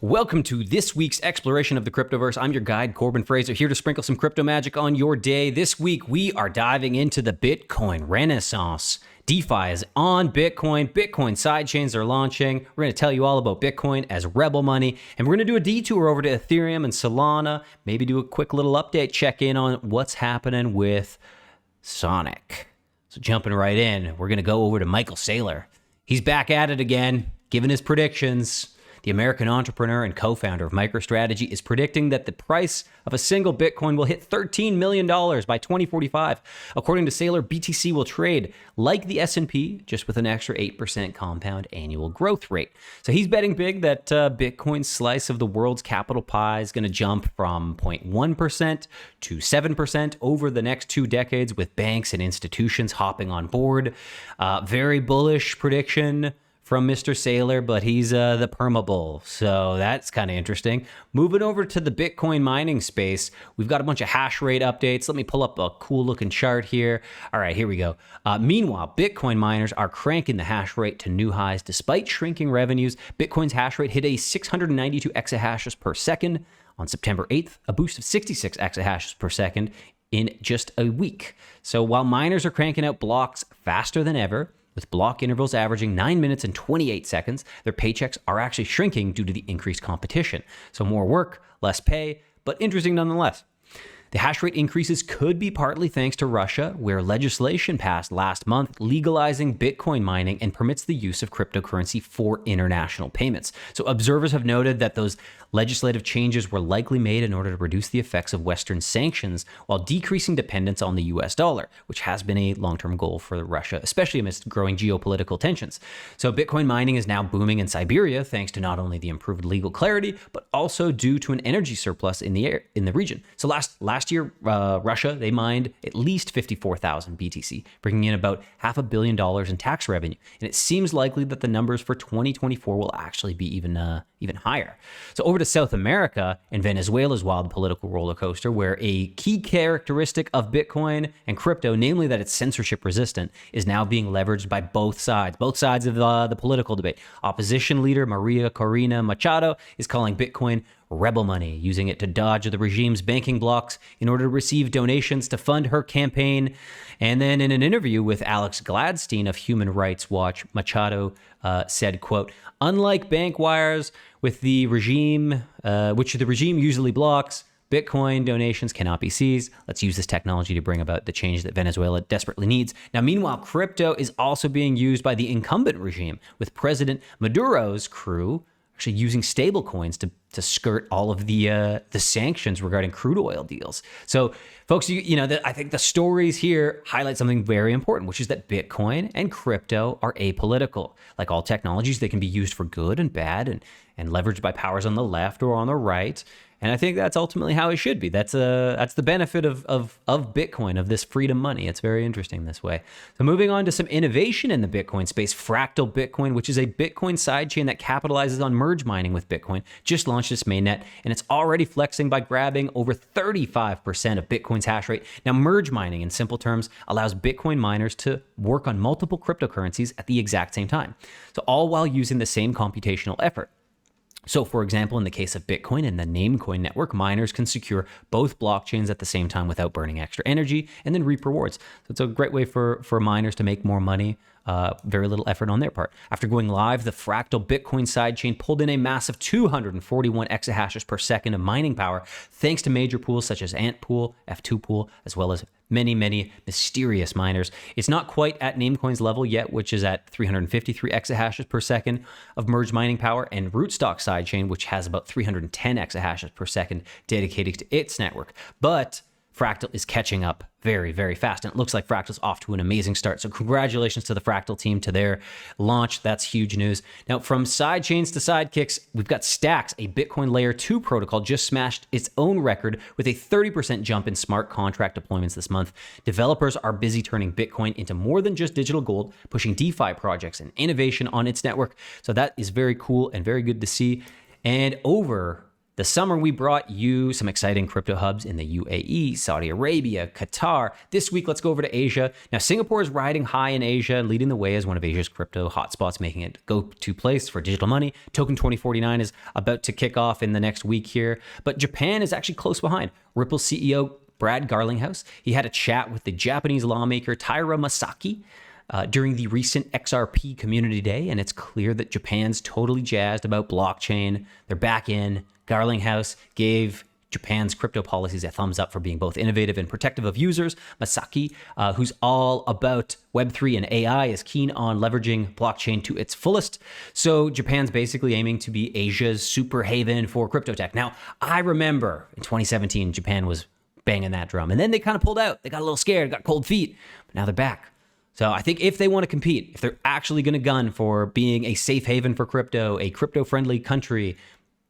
Welcome to this week's exploration of the cryptoverse. I'm your guide, Corbin Fraser, here to sprinkle some crypto magic on your day. This week, we are diving into the Bitcoin renaissance. DeFi is on Bitcoin. Bitcoin sidechains are launching. We're going to tell you all about Bitcoin as rebel money. And we're going to do a detour over to Ethereum and Solana. Maybe do a quick little update, check in on what's happening with Sonic. So jumping right in, we're going to go over to Michael Saylor. He's back at it again, giving his predictions. The American entrepreneur and co-founder of MicroStrategy is predicting that the price of a single Bitcoin will hit $13 million by 2045. According to Saylor, BTC will trade like the S&P, just with an extra 8% compound annual growth rate. So he's betting big that Bitcoin's slice of the world's capital pie is going to jump from 0.1% to 7% over the next 2 decades, with banks and institutions hopping on board. Very bullish prediction from Mr. Saylor, but he's the permabull, so that's kind of interesting. Moving over to the Bitcoin mining space, we've got a bunch of hash rate updates. Let me pull up a cool looking chart here. All right, here we go. Meanwhile, Bitcoin miners are cranking the hash rate to new highs. Despite shrinking revenues, Bitcoin's hash rate hit a 692 exahashes per second on September 8th, a boost of 66 exahashes per second in just a week. So while miners are cranking out blocks faster than ever, with block intervals averaging 9 minutes and 28 seconds, their paychecks are actually shrinking due to the increased competition. So more work, less pay, but interesting nonetheless. The hash rate increases could be partly thanks to Russia, where legislation passed last month legalizing Bitcoin mining and permits the use of cryptocurrency for international payments. So observers have noted that those legislative changes were likely made in order to reduce the effects of Western sanctions while decreasing dependence on the US dollar, which has been a long-term goal for Russia, especially amidst growing geopolitical tensions. So Bitcoin mining is now booming in Siberia thanks to not only the improved legal clarity, but also due to an energy surplus in the region. So last year, Russia, they mined at least 54,000 BTC, bringing in about $500 million in tax revenue. And it seems likely that the numbers for 2024 will actually be even higher. So over to South America and Venezuela's wild political roller coaster, where a key characteristic of Bitcoin and crypto, namely that it's censorship resistant, is now being leveraged by both sides of the political debate. Opposition leader Maria Corina Machado is calling Bitcoin rebel money, using it to dodge the regime's banking blocks in order to receive donations to fund her campaign. And then in an interview with Alex Gladstein of Human Rights Watch, Machado said, quote, "Unlike bank wires with the regime, which the regime usually blocks, Bitcoin donations cannot be seized. Let's use this technology to bring about the change that Venezuela desperately needs." Now, meanwhile, crypto is also being used by the incumbent regime, with President Maduro's crew actually using stable coins to skirt all of the sanctions regarding crude oil deals. So, folks, I think the stories here highlight something very important, which is that Bitcoin and crypto are apolitical. Like all technologies, they can be used for good and bad and leveraged by powers on the left or on the right. And I think that's ultimately how it should be. That's the benefit of Bitcoin, of this freedom money. It's very interesting this way. So moving on to some innovation in the Bitcoin space, Fractal Bitcoin, which is a Bitcoin sidechain that capitalizes on merge mining with Bitcoin, just launched its mainnet, and it's already flexing by grabbing over 35% of Bitcoin's hash rate. Now, merge mining, in simple terms, allows Bitcoin miners to work on multiple cryptocurrencies at the exact same time. So all while using the same computational effort. So, for example, in the case of Bitcoin and the Namecoin network, miners can secure both blockchains at the same time without burning extra energy and then reap rewards. So it's a great way for miners to make more money. Very little effort on their part. After going live, the Fractal Bitcoin sidechain pulled in a massive 241 exahashes per second of mining power, thanks to major pools such as Ant Pool, F2 Pool, as well as many, many mysterious miners. It's not quite at Namecoin's level yet, which is at 353 exahashes per second of merge mining power, and Rootstock sidechain, which has about 310 exahashes per second dedicated to its network. But Fractal is catching up very, very fast. And it looks like Fractal's off to an amazing start. So congratulations to the Fractal team, to their launch. That's huge news. Now, from sidechains to sidekicks, we've got Stacks, a Bitcoin Layer 2 protocol, just smashed its own record with a 30% jump in smart contract deployments this month. Developers are busy turning Bitcoin into more than just digital gold, pushing DeFi projects and innovation on its network. So that is very cool and very good to see. And over The summer, we brought you some exciting crypto hubs in the UAE, Saudi Arabia, Qatar. This week, let's go over to Asia. Now, Singapore is riding high in Asia, leading the way as one of Asia's crypto hotspots, making it go-to place for digital money. Token 2049 is about to kick off in the next week here, but Japan is actually close behind. Ripple CEO Brad Garlinghouse, he had a chat with the Japanese lawmaker Taira Masaki during the recent XRP Community Day, and it's clear that Japan's totally jazzed about blockchain. They're back in. Garlinghouse gave Japan's crypto policies a thumbs up for being both innovative and protective of users. Masaki, who's all about Web3 and AI, is keen on leveraging blockchain to its fullest. So Japan's basically aiming to be Asia's super haven for crypto tech. Now, I remember in 2017, Japan was banging that drum, and then they kind of pulled out. They got a little scared, got cold feet, but now they're back. So I think if they want to compete, if they're actually going to gun for being a safe haven for crypto, a crypto-friendly country,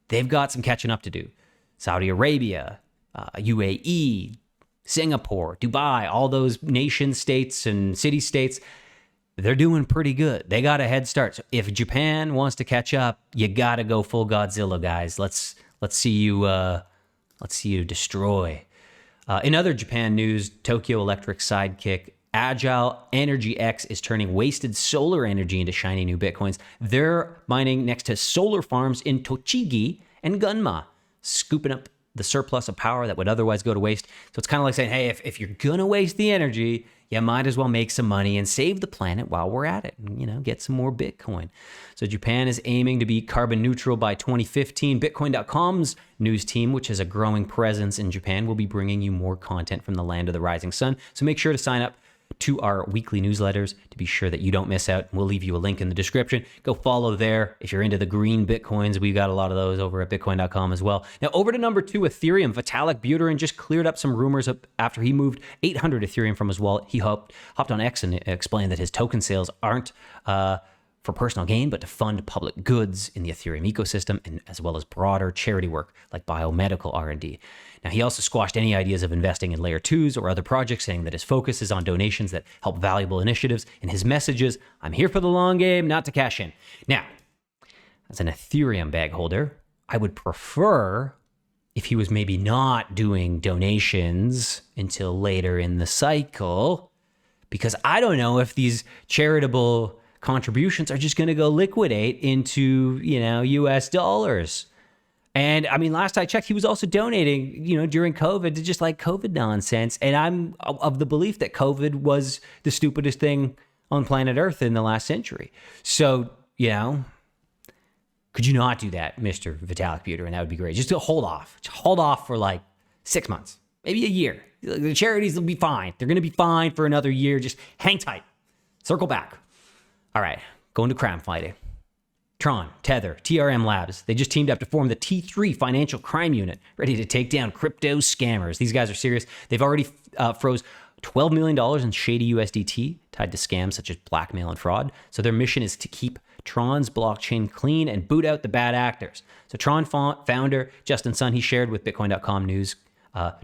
they've got some catching up to do. Saudi Arabia, UAE, Singapore, Dubai, all those nation states and city-states, they're doing pretty good. They got a head start. So if Japan wants to catch up, you got to go full Godzilla, guys. Let's see you destroy. In other Japan news, Tokyo Electric sidekick Agile Energy X is turning wasted solar energy into shiny new Bitcoins. They're mining next to solar farms in Tochigi and Gunma, scooping up the surplus of power that would otherwise go to waste. So it's kind of like saying, hey, if you're going to waste the energy, you might as well make some money and save the planet while we're at it and, get some more Bitcoin. So Japan is aiming to be carbon neutral by 2015. Bitcoin.com's news team, which has a growing presence in Japan, will be bringing you more content from the land of the rising sun. So make sure to sign up to our weekly newsletters to be sure that you don't miss out. We'll leave you a link in the description. Go follow there. If you're into the green Bitcoins, we've got a lot of those over at Bitcoin.com as well. Now, over to number 2, Ethereum. Vitalik Buterin just cleared up some rumors after he moved 800 Ethereum from his wallet. He hopped on X and explained that his token sales aren't for personal gain, but to fund public goods in the Ethereum ecosystem, and as well as broader charity work like biomedical R&D. Now, he also squashed any ideas of investing in layer 2s or other projects, saying that his focus is on donations that help valuable initiatives. In his messages, I'm here for the long game, not to cash in. Now, as an Ethereum bag holder, I would prefer if he was maybe not doing donations until later in the cycle, because I don't know if these charitable contributions are just going to go liquidate into, US dollars. And I mean, last I checked, he was also donating, during COVID to just like COVID nonsense. And I'm of the belief that COVID was the stupidest thing on planet Earth in the last century. So, could you not do that, Mr. Vitalik Buterin? That would be great. Just to hold off. Just hold off for like 6 months, maybe a year. The charities will be fine. They're going to be fine for another year. Just hang tight. Circle back. All right, going to crime fighting. Tron, Tether, TRM Labs, they just teamed up to form the T3 Financial Crime Unit, ready to take down crypto scammers. These guys are serious. They've already froze $12 million in shady USDT tied to scams such as blackmail and fraud. So their mission is to keep Tron's blockchain clean and boot out the bad actors. So Tron founder Justin Sun, he shared with Bitcoin.com news,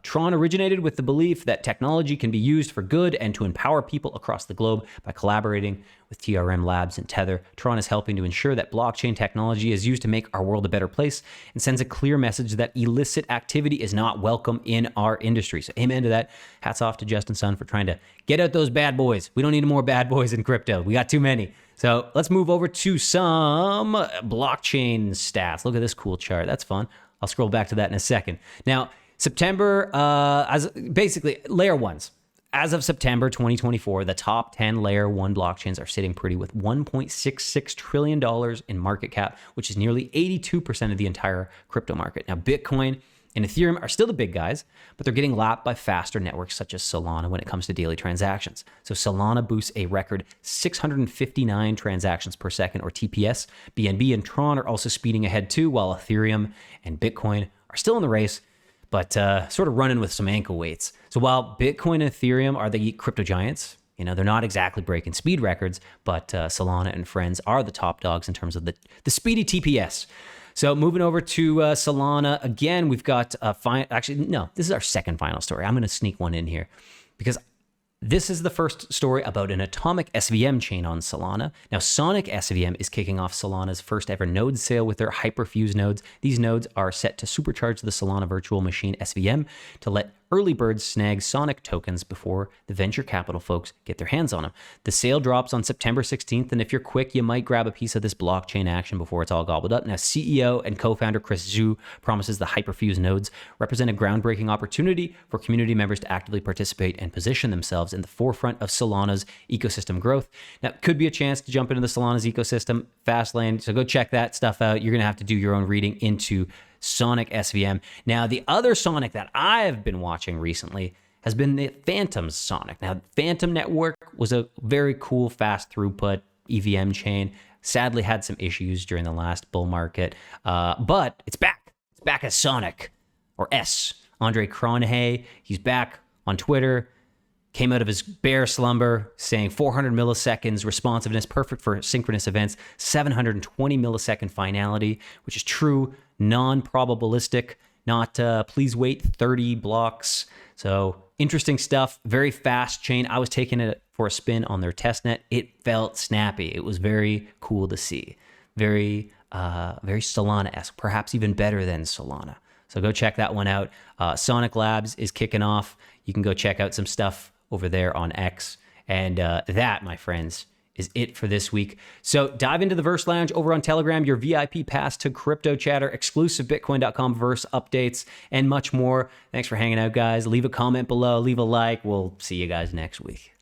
Tron originated with the belief that technology can be used for good and to empower people across the globe. By collaborating with TRM Labs and Tether, Tron is helping to ensure that blockchain technology is used to make our world a better place and sends a clear message that illicit activity is not welcome in our industry. So amen to that. Hats off to Justin Sun for trying to get out those bad boys. We don't need more bad boys in crypto. We got too many. So let's move over to some blockchain stats. Look at this cool chart. That's fun. I'll scroll back to that in a second. Now, September, as basically layer ones. As of September 2024, the top 10 layer 1 blockchains are sitting pretty with $1.66 trillion in market cap, which is nearly 82% of the entire crypto market. Now, Bitcoin and Ethereum are still the big guys, but they're getting lapped by faster networks such as Solana when it comes to daily transactions. So Solana boosts a record 659 transactions per second, or TPS. BNB and Tron are also speeding ahead too, while Ethereum and Bitcoin are still in the race, but sort of running with some ankle weights. So while Bitcoin and Ethereum are the crypto giants, they're not exactly breaking speed records, but Solana and friends are the top dogs in terms of the speedy TPS. So moving over to Solana, again, we've got this is our second final story. I'm going to sneak one in here because This is the first story about an atomic SVM chain on Solana. Now, Sonic SVM is kicking off Solana's first ever node sale with their Hyperfuse nodes. These nodes are set to supercharge the Solana virtual machine SVM to let early birds snag Sonic tokens before the venture capital folks get their hands on them. The sale drops on September 16th, and if you're quick, you might grab a piece of this blockchain action before it's all gobbled up. Now, CEO and co-founder Chris Zhu promises the Hyperfuse nodes represent a groundbreaking opportunity for community members to actively participate and position themselves in the forefront of Solana's ecosystem growth. Now, it could be a chance to jump into the Solana's ecosystem fast lane, so go check that stuff out. You're going to have to do your own reading into Sonic SVM. Now, the other Sonic that I've been watching recently has been the Phantom Sonic. Now, Phantom Network was a very cool, fast throughput EVM chain. Sadly, had some issues during the last bull market, but it's back. It's back as Sonic, or S. Andre Cronje, he's back on Twitter. Came out of his bear slumber saying 400 milliseconds responsiveness, perfect for synchronous events, 720 millisecond finality, which is true, non-probabilistic, not please wait 30 blocks. So interesting stuff, very fast chain. I was taking it for a spin on their testnet. It felt snappy. It was very cool to see. Very Solana-esque, perhaps even better than Solana. So go check that one out. Sonic Labs is kicking off. You can go check out some stuff over there on X. And that, my friends, is it for this week. So dive into the Verse Lounge over on Telegram, your VIP pass to crypto chatter, exclusive Bitcoin.com Verse updates, and much more. Thanks for hanging out, guys. Leave a comment below, leave a like. We'll see you guys next week.